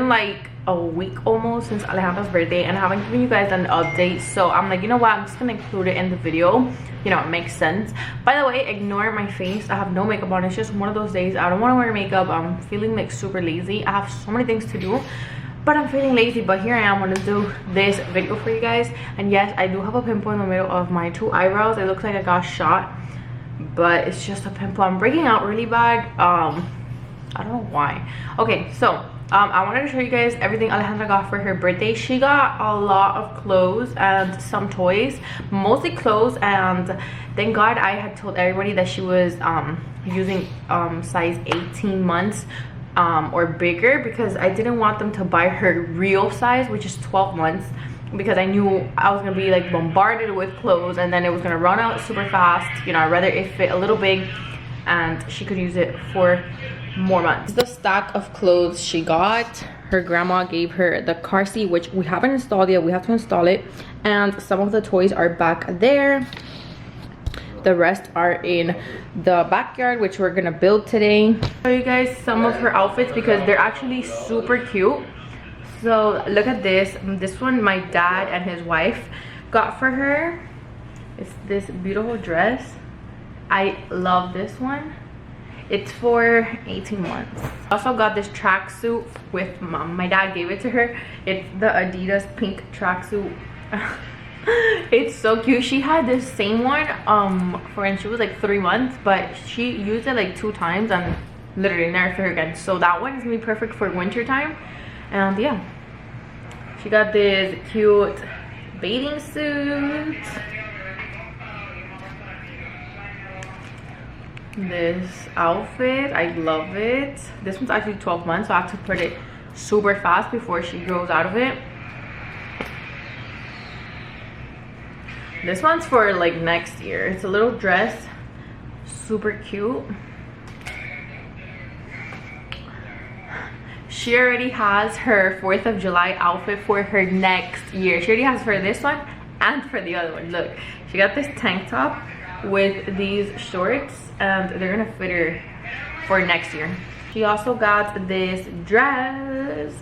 been like a week almost since Alejandra's birthday and I haven't given you guys an update, so I'm like, you know what, I'm just gonna include it in the video. You know, it makes sense. By the way, ignore my face. I have no makeup on. It's just one of those days I don't want to wear makeup. I'm feeling like super lazy. I have so many things to do, but I'm feeling lazy. But here I am, want to do this video for you guys. And yes, I do have a pimple in the middle of my 2 eyebrows. It looks like I got shot, but it's just a pimple. I'm breaking out really bad. I don't know why. Okay, so I wanted to show you guys everything Alejandra got for her birthday. She got a lot of clothes and some toys, mostly clothes, and thank God I had told everybody that she was using size 18 months or bigger, because I didn't want them to buy her real size, which is 12 months, because I knew I was gonna be like bombarded with clothes and then it was gonna run out super fast. You know, I'd rather it fit a little big and she could use it for more months. The stack of clothes she got, her grandma gave her the car seat, which we haven't installed yet. We have to install it, and some of the toys are back there. The rest are in the backyard, which we're gonna build today. I'll show you guys some of her outfits because they're actually super cute. So look at this. This one my dad and his wife got for her. It's this beautiful dress. I love this one. It's for 18 months. I also got this tracksuit with mom. My dad gave it to her. It's the Adidas pink tracksuit. It's so cute. She had this same one for when she was like 3 months, but she used it like 2 times and literally never fit her again. So that one is gonna be perfect for winter time. And yeah, she got this cute bathing suit. This outfit, I love it. This one's actually 12 months, so I have to put it super fast before she grows out of it. This one's for like next year. It's a little dress, super cute. She already has her 4th of July outfit for her next year. She already has for this one and for the other one. Look, she got this tank top with these shorts, and they're gonna fit her for next year. She also got this dress.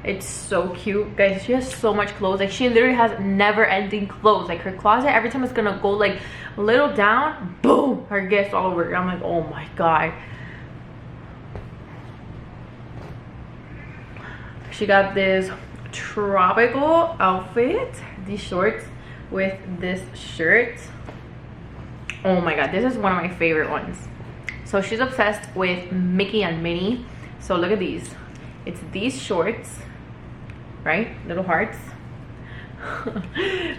It's so cute, guys. She has so much clothes. Like, she literally has never-ending clothes. Like, her closet, every time it's gonna go like a little down, boom, her gifts all over. I'm like, oh my god. She got this tropical outfit, these shorts with this shirt. Oh my god, this is one of my favorite ones. So she's obsessed with Mickey and Minnie. So look at these. It's these shorts, right? Little hearts.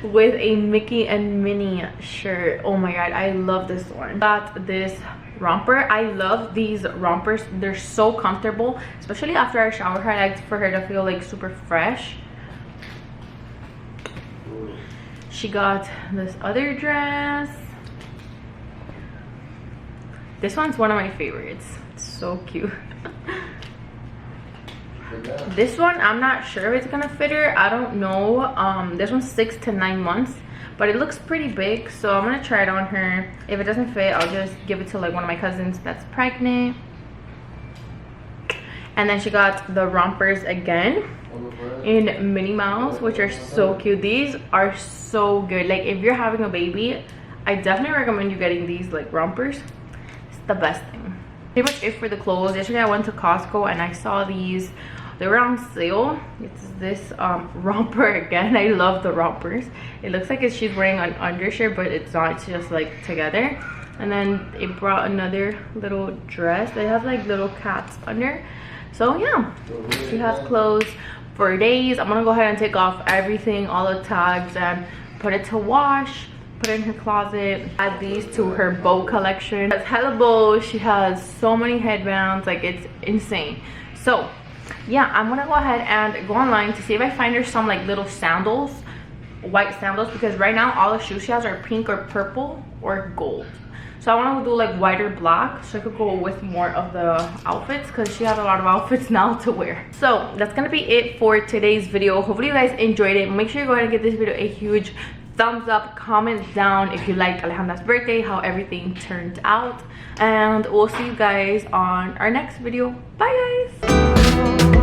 With a Mickey and Minnie shirt. Oh my god, I love this one. Got this romper. I love these rompers. They're so comfortable, especially after I shower her. I like for her to feel like super fresh. She got this other dress. This one's one of my favorites. It's so cute. This one, I'm not sure if it's gonna fit her. I don't know. This one's 6 to 9 months, but it looks pretty big, so I'm gonna try it on her. If it doesn't fit, I'll just give it to like one of my cousins that's pregnant. And then she got the rompers again in Minnie Mouse, which are so cute. These are so good. Like, if you're having a baby, I definitely recommend you getting these like rompers. The best thing. Pretty much it for the clothes. Yesterday I went to Costco and I saw these. They were on sale. It's this romper again. I love the rompers. It looks like she's wearing an undershirt, but it's not. It's just like together. And then it brought another little dress. They have like little cats under. So yeah, she has clothes for days. I'm gonna go ahead and take off everything, all the tags, and put it to wash. Put it in her closet. Add these to her bow collection. She has hella bows. She has so many headbands. Like, it's insane. So yeah, I'm gonna go ahead and go online to see if I find her some like little sandals, white sandals, because right now all the shoes she has are pink or purple or gold. So I want to do like white or black so I could go with more of the outfits, because she has a lot of outfits now to wear. So that's gonna be it for today's video. Hopefully you guys enjoyed it. Make sure you go ahead and give this video a huge thumbs up. Comment down if you liked Alejandra's birthday, how everything turned out, and we'll see you guys on our next video. Bye guys.